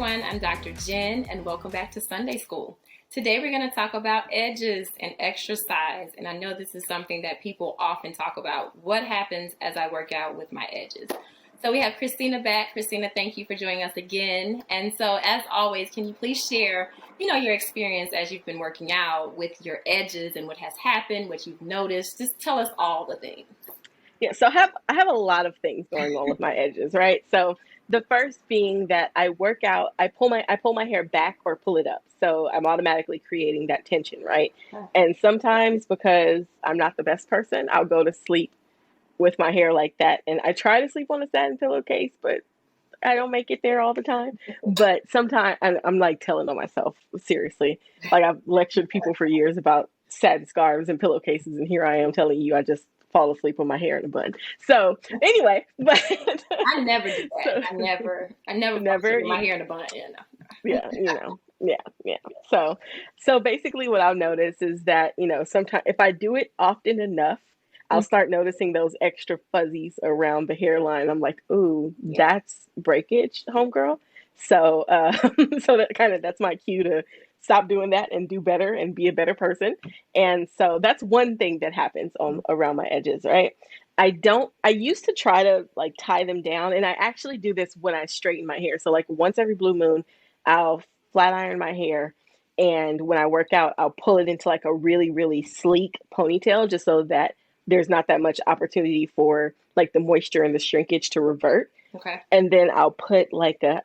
everyone, I'm Dr. Jen and welcome back to Sunday School. Today we're going to talk about edges and exercise, and I know this is something that people often talk about. What happens as I work out with my edges? So we have Christina back. Christina, thank you for joining us again. And so as always, can you please share, your experience as you've been working out with your edges and what has happened, what you've noticed? Just tell us all the things. Yeah, so I have a lot of things going on with my edges, right? So the first being that I work out, I pull my hair back or pull it up. So I'm automatically creating that tension, right? And sometimes because I'm not the best person, I'll go to sleep with my hair like that. And I try to sleep on a satin pillowcase, but I don't make it there all the time. But sometimes I'm like telling on myself, seriously. Like I've lectured people for years about satin scarves and pillowcases, and here I am telling you I just fall asleep with my hair in a bun. So anyway, but I never do that. so I never fall asleep never, with my hair in a bun. yeah, yeah. So basically, what I'll notice is that sometimes if I do it often enough, I'll start noticing those extra fuzzies around the hairline. I'm like, ooh, Yeah. that's breakage, homegirl. So, so that's my cue to stop doing that and do better and be a better person. And so that's one thing that happens on around my edges, right? I used to try to like tie them down, and I actually do this when I straighten my hair. So like once every blue moon, I'll flat iron my hair. And when I work out, I'll pull it into like a really, really sleek ponytail just so that there's not that much opportunity for like the moisture and the shrinkage to revert. Okay. And then I'll put like a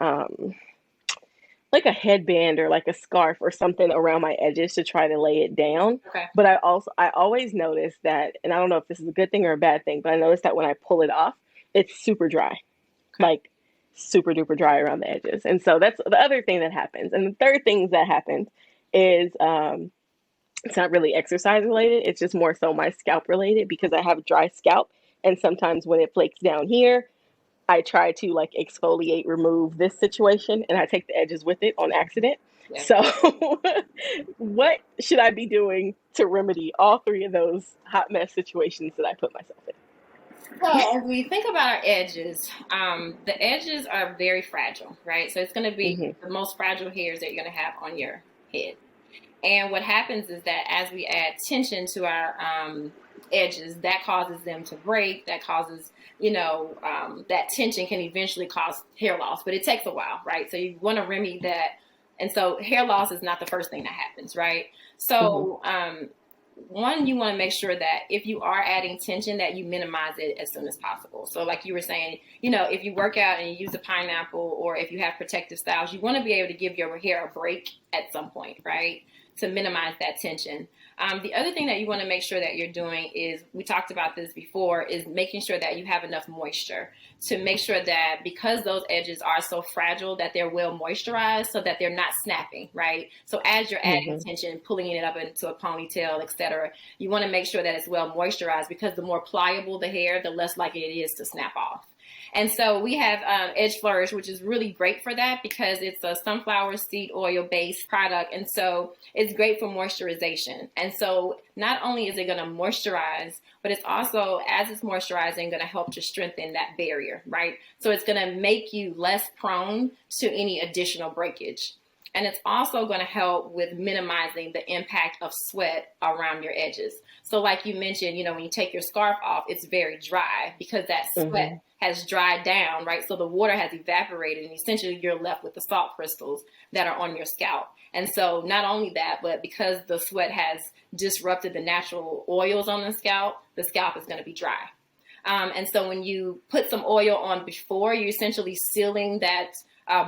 headband or like a scarf or something around my edges to try to lay it down. Okay. But I always notice that, and I don't know if this is a good thing or a bad thing, but I notice that when I pull it off, it's super dry, Okay. like super duper dry around the edges. And so that's the other thing that happens. And the third thing that happens is it's not really exercise related. It's just more so my scalp related because I have dry scalp. And sometimes when it flakes down here, I try to like exfoliate, remove this situation, and I take the edges with it on accident. Yeah. So, what should I be doing to remedy all three of those hot mess situations that I put myself in? So as we think about our edges, the edges are very fragile, right? So it's going to be Hmm. the most fragile hairs that you're going to have on your head. And what happens is that as we add tension to our edges, that causes them to break. That causes, that tension can eventually cause hair loss, but it takes a while, right? So you want to remedy that. And so hair loss is not the first thing that happens, right? Hmm. So one, you want to make sure that if you are adding tension, that you minimize it as soon as possible. So like you were saying, if you work out and you use a pineapple, or if you have protective styles, you want to be able to give your hair a break at some point, right? To minimize that tension. The other thing that you want to make sure that you're doing is, we talked about this before, is making sure that you have enough moisture to make sure that, because those edges are so fragile, that they're well moisturized so that they're not snapping, right? So as you're adding Hmm. tension, pulling it up into a ponytail, etc., you want to make sure that it's well moisturized, because the more pliable the hair, the less likely it is to snap off. And so we have Edge Flourish, which is really great for that because it's a sunflower seed oil based product. And so it's great for moisturization. And so not only is it going to moisturize, but it's also, as it's moisturizing, going to help to strengthen that barrier, right? So it's going to make you less prone to any additional breakage. And it's also going to help with minimizing the impact of sweat around your edges. So like you mentioned, when you take your scarf off, it's very dry because that Hmm. sweat has dried down, right? So the water has evaporated, and essentially you're left with the salt crystals that are on your scalp. And so not only that, but because the sweat has disrupted the natural oils on the scalp is going to be dry. And so when you put some oil on before, you're essentially sealing that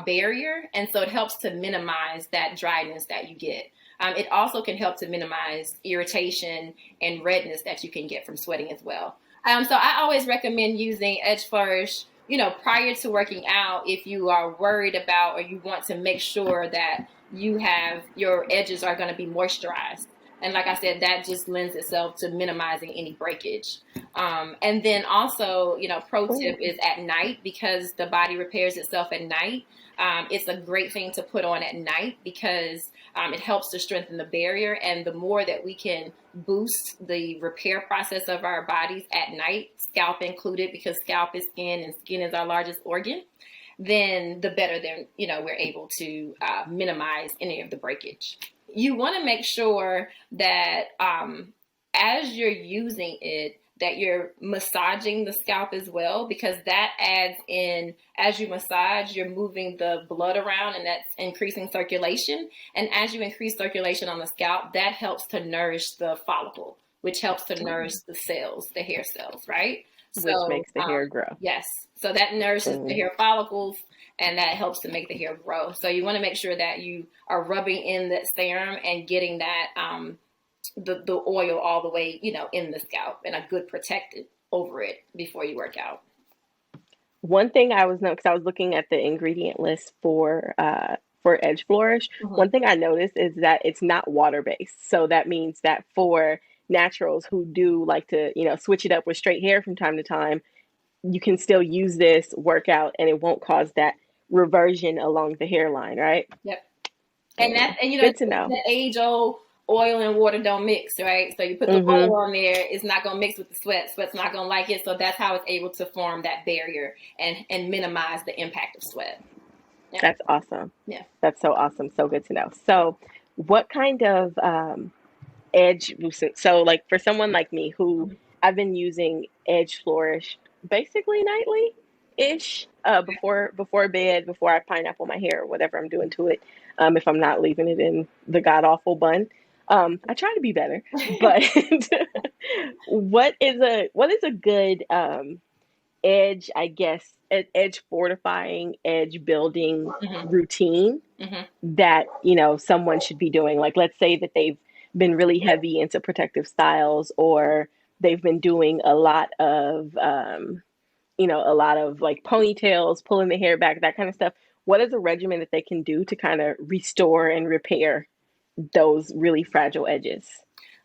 barrier. And so it helps to minimize that dryness that you get. It also can help to minimize irritation and redness that you can get from sweating as well. So I always recommend using Edge Flourish, prior to working out, if you are worried about, or you want to make sure that your edges are going to be moisturized. And like I said, that just lends itself to minimizing any breakage. And then also, pro tip is at night, because the body repairs itself at night. It's a great thing to put on at night because it helps to strengthen the barrier. And the more that we can boost the repair process of our bodies at night, scalp included, because scalp is skin and skin is our largest organ. then the better then, we're able to minimize any of the breakage. You want to make sure that as you're using it, that you're massaging the scalp as well, because that adds in, as you massage, you're moving the blood around and that's increasing circulation. And as you increase circulation on the scalp, that helps to nourish the follicle, which helps to nourish the cells, the hair cells, right? Which So, makes the hair grow. yes. So that nourishes the hair follicles and that helps to make the hair grow. So you want to make sure that you are rubbing in that serum and getting that, the oil all the way, in the scalp and a good protected over it before you work out. One thing I was because I was looking at the ingredient list for Edge Flourish. One thing I noticed is that it's not water based. So that means that for naturals who do like to, switch it up with straight hair from time to time, you can still use this workout and it won't cause that reversion along the hairline, right? Yep. And good to know. The age old oil and water don't mix, right? So you put the oil on there, it's not going to mix with the sweat. Sweat's not going to like it. So that's how it's able to form that barrier and minimize the impact of sweat. Yeah. That's awesome. Yeah. That's so awesome. So good to know. So what kind of edge lucent? So like for someone like me who I've been using Edge Flourish basically nightly-ish, before bed, before I pineapple my hair or whatever I'm doing to it, if I'm not leaving it in the god-awful bun. I try to be better, but what is a good edge, I guess, edge fortifying, edge building routine that, someone should be doing? Like, let's say that they've been really heavy into protective styles, or they've been doing a lot of like ponytails, pulling the hair back, that kind of stuff. What is a regimen that they can do to kind of restore and repair those really fragile edges?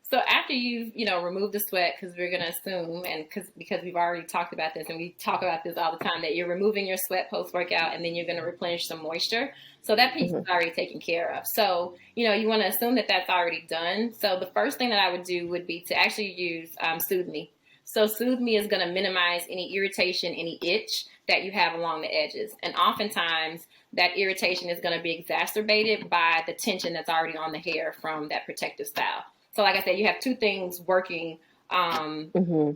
So after you've, removed the sweat, because we're going to assume, and because we've already talked about this, and we talk about this all the time, that you're removing your sweat post-workout, and then you're going to replenish some moisture. So that piece is already taken care of. So, you want to assume that that's already done. So the first thing that I would do would be to actually use Soothe. So Soothe is going to minimize any irritation, any itch that you have along the edges. And oftentimes that irritation is going to be exacerbated by the tension that's already on the hair from that protective style. So like I said, you have two things working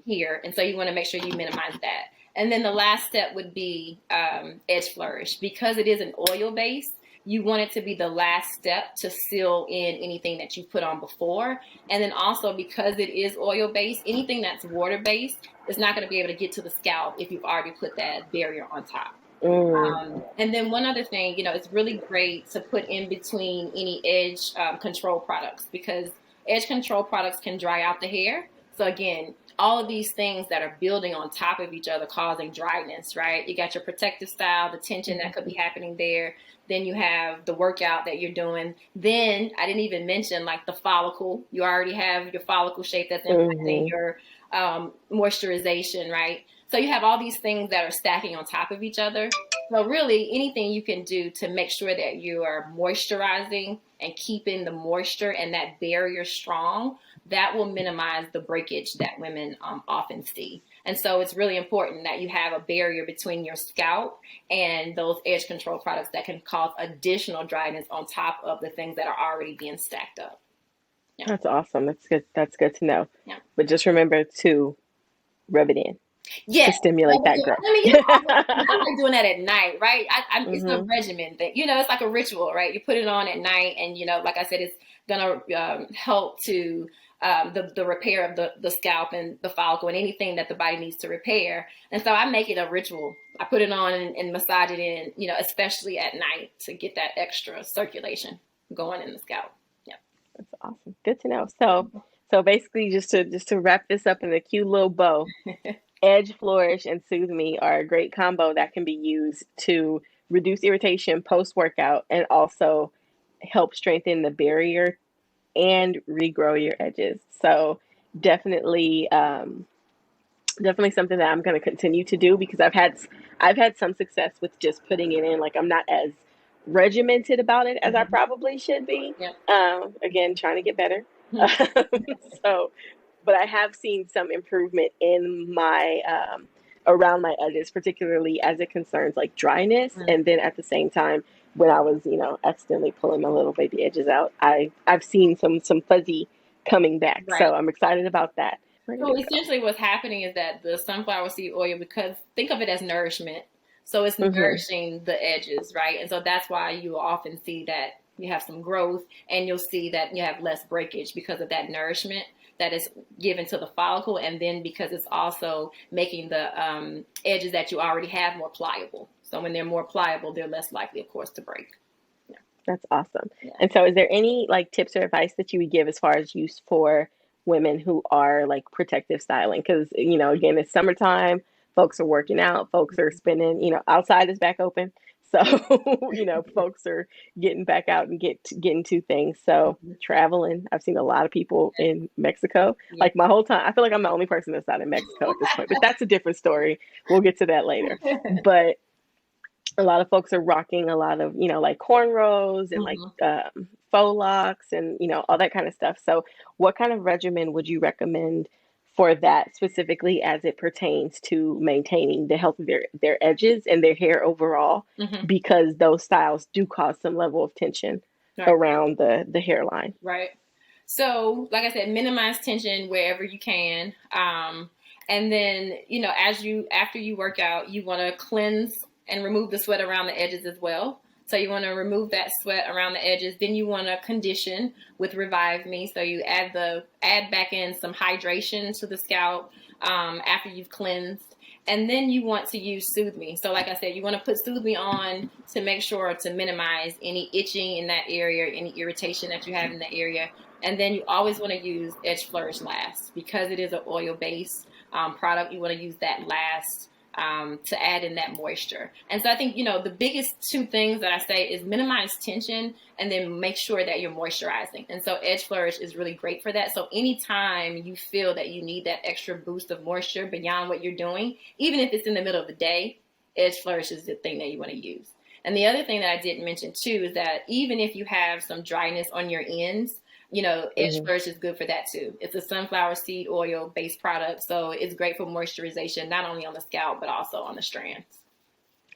here. And so you want to make sure you minimize that. And then the last step would be Edge Flourish. Because it is an oil base, you want it to be the last step to seal in anything that you put on before. And then also, because it is oil based, anything that's water based is not going to be able to get to the scalp if you've already put that barrier on top. And then one other thing, it's really great to put in between any edge control products, because edge control products can dry out the hair. So again, all of these things that are building on top of each other causing dryness, right? You got your protective style, the tension that could be happening there. Then you have the workout that you're doing. Then I didn't even mention like the follicle. You already have your follicle shape that's impacting your moisturization, right? So you have all these things that are stacking on top of each other. So really anything you can do to make sure that you are moisturizing and keeping the moisture and that barrier strong, that will minimize the breakage that women often see. And so it's really important that you have a barrier between your scalp and those edge control products that can cause additional dryness on top of the things that are already being stacked up. Yeah. That's awesome. That's good. That's good to know. Yeah. But just remember to rub it in. Yeah, to stimulate that growth. I like doing that at night, right? It's a regimen thing. It's like a ritual, right? You put it on at night, and like I said, it's gonna help to the repair of the scalp and the follicle and anything that the body needs to repair. And so I make it a ritual. I put it on and massage it in, especially at night to get that extra circulation going in the scalp. Yeah, that's awesome. Good to know. So basically, just to wrap this up in a cute little bow. Edge Flourish and Soothe are a great combo that can be used to reduce irritation post-workout and also help strengthen the barrier and regrow your edges. So definitely something that I'm going to continue to do, because I've had some success with just putting it in. Like, I'm not as regimented about it as I probably should be. Yeah. Again, trying to get better. But I have seen some improvement in my around my edges, particularly as it concerns like dryness. Mm. And then at the same time, when I was, accidentally pulling my little baby edges out, I've seen some fuzzy coming back. Right. So I'm excited about that. Where did So it go? essentially what's happening is that the sunflower seed oil, because think of it as nourishment. So it's Mm-hmm. nourishing the edges, right? And so that's why you often see that you have some growth, and you'll see that you have less breakage because of that nourishment that is given to the follicle. And then because it's also making the edges that you already have more pliable. So when they're more pliable, they're less likely, of course, to break. Yeah. That's awesome. Yeah. And so is there any like tips or advice that you would give as far as use for women who are like protective styling? Because, again, it's summertime, folks are working out, folks are spending, outside is back open. So, folks are getting back out and getting to things. So traveling, I've seen a lot of people in Mexico. Yeah. Like my whole time, I feel like I'm the only person that's not in Mexico at this point, but that's a different story. We'll get to that later. But a lot of folks are rocking a lot of, like cornrows and like faux locks and, all that kind of stuff. So what kind of regimen would you recommend for that specifically as it pertains to maintaining the health of their edges and their hair overall? Because those styles do cause some level of tension around the hairline. Right. So, like I said, minimize tension wherever you can. And then, after you work out, you want to cleanse and remove the sweat around the edges as well. So you want to remove that sweat around the edges. Then you want to condition with Revive Me. So you add back in some hydration to the scalp after you've cleansed. And then you want to use Soothe Me. So like I said, you want to put Soothe Me on to make sure to minimize any itching in that area, any irritation that you have in the area. And then you always want to use Edge Flourish last because it is an oil-based product. You want to use that last to add in that moisture. And so I think, the biggest two things that I say is minimize tension and then make sure that you're moisturizing. And so Edge Flourish is really great for that. So anytime you feel that you need that extra boost of moisture beyond what you're doing, even if it's in the middle of the day, Edge Flourish is the thing that you want to use. And the other thing that I didn't mention too is that even if you have some dryness on your ends, Edge Flourish is good for that too. It's a sunflower seed oil based product. So it's great for moisturization, not only on the scalp, but also on the strands.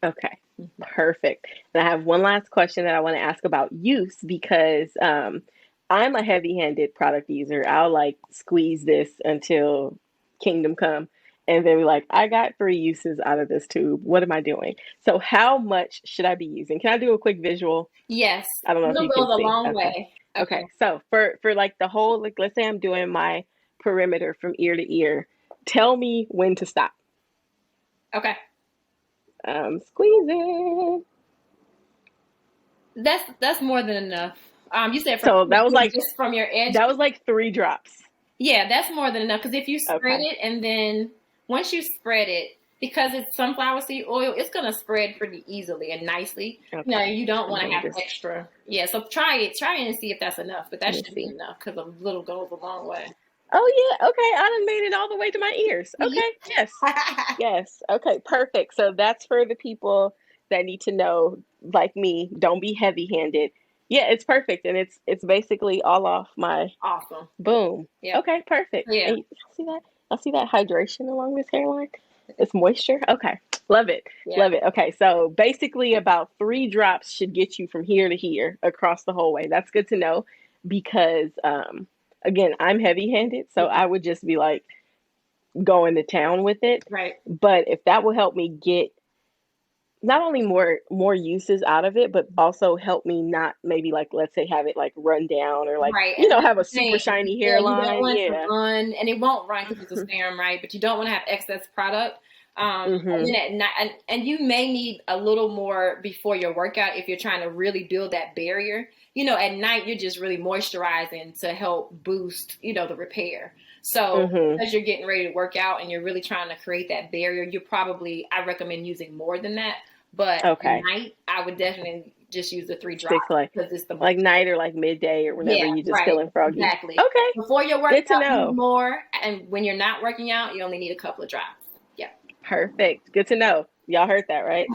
Okay, perfect. And I have one last question that I want to ask about use because I'm a heavy-handed product user. I'll like squeeze this until kingdom come and then be like, I got 3 uses out of this tube. What am I doing? So how much should I be using? Can I do a quick visual? Yes. I don't know if you can goes see. a long Okay. way. Okay. So for like the whole, like, let's say I'm doing my perimeter from ear to ear. Tell me when to stop. Okay. Squeezing. That's more than enough. You said So that was like just from your edge. That was like 3 drops. Yeah, that's more than enough. Because if you spread it and then once you spread it, because it's sunflower seed oil, it's going to spread pretty easily and nicely. Okay. You don't want to have extra. Yeah, so try it and see if that's enough. But that should be enough because a little goes a long way. Oh, yeah. Okay. I done made it all the way to my ears. Okay. Yes. Yes. Okay. Perfect. So that's for the people that need to know, like me, don't be heavy-handed. Yeah, it's perfect. And it's basically all off my awesome. Boom. Yeah. Okay. Perfect. Yeah. And see that? I see that hydration along this hairline. It's moisture. Okay. Love it. Yeah. Love it. Okay. So basically about 3 drops should get you from here to here across the whole way. That's good to know because, again, I'm heavy-handed. So I would just be like going to town with it. Right. But if that will help me get not only more uses out of it, but also help me not maybe like, let's say, have it like run down or like, have a super shiny hairline. You don't want it to run, and it won't run because it's a serum, right? But you don't want to have excess product. And then at night, and you may need a little more before your workout if you're trying to really build that barrier. At night, you're just really moisturizing to help boost, the repair. So as you're getting ready to work out and you're really trying to create that barrier, I recommend using more than that. But at night, I would definitely just use the 3 drops because it's the like night or like midday or whenever you just feeling froggy. Exactly. Okay. Before your workout, use more, and when you're not working out, you only need a couple of drops. Yeah. Perfect. Good to know. Y'all heard that, right?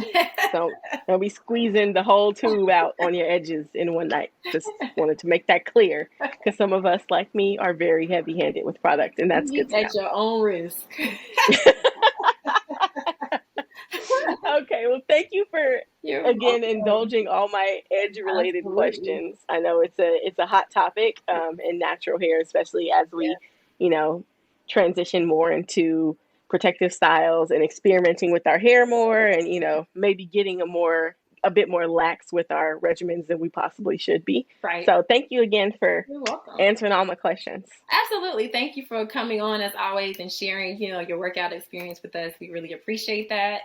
Don't be squeezing the whole tube out on your edges in one night. Just wanted to make that clear because some of us, like me, are very heavy-handed with products, and that's good to know. At your own risk. Okay, well, thank you for You're again welcome. indulging all my edge related Absolutely. questions. I know it's a hot topic in natural hair, especially as we, you know, transition more into protective styles and experimenting with our hair more, and maybe getting a bit more lax with our regimens than we possibly should be. Right. So thank you again for You're welcome. answering all my questions. Absolutely. Thank you for coming on as always and sharing, your workout experience with us. We really appreciate that.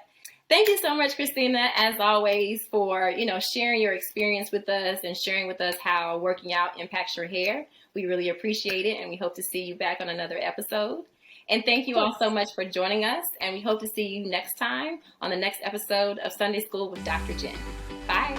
Thank you so much, Christina, as always, for, sharing your experience with us and sharing with us how working out impacts your hair. We really appreciate it, and we hope to see you back on another episode. And thank you all so much for joining us, and we hope to see you next time on the next episode of Sunday School with Dr. Jen. Bye.